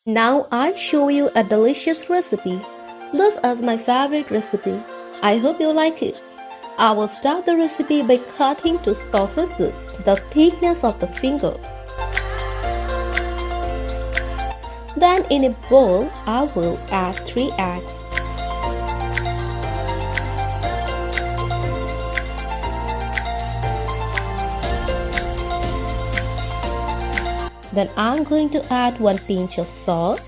Now I show you a delicious recipe. This is my favorite recipe. I hope you like it. I will start the recipe by cutting to sausages the thickness of the finger. Then in a bowl, I will add 3 eggs. Then I'm going to add 1 pinch of salt.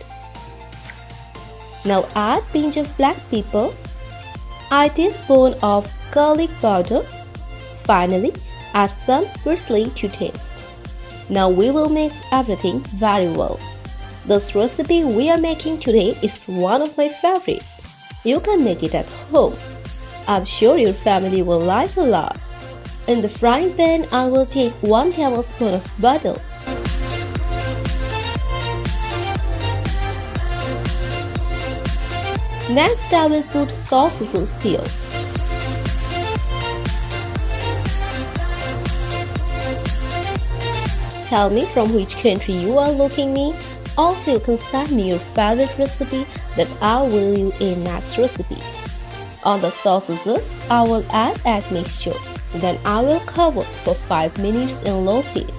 Now add pinch of black pepper, a teaspoon of garlic powder. Finally, add some parsley to taste. Now we will mix everything very well. This recipe we are making today is one of my favorite. You can make it at home. I'm sure your family will like a lot. In the frying pan, I will take 1 tablespoon of butter. Next, I will put sausages here. Tell me from which country you are looking me. Also, you can send me your favorite recipe that I will use in next recipe. On the sausages, I will add egg mixture. Then I will cover for 5 minutes in low heat.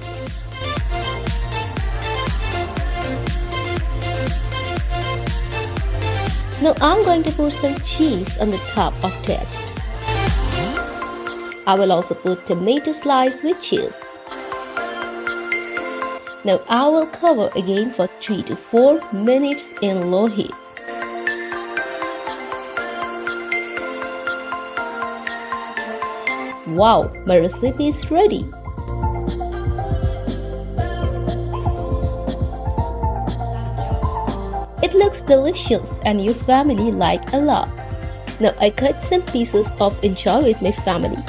Now I'm going to put some cheese on the top of taste. I will also put tomato slice with cheese. Now I will cover again for 3 to 4 minutes in low heat. Wow, my recipe is ready. It looks delicious and your family like a lot. Now I cut some pieces of enjoy with my family.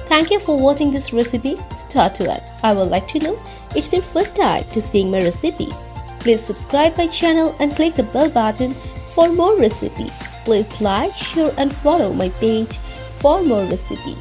Thank you for watching this recipe start to end. I would like to know it's your first time to seeing my recipe. Please subscribe my channel and click the bell button for more recipe. Please like, share and follow my page for more recipe.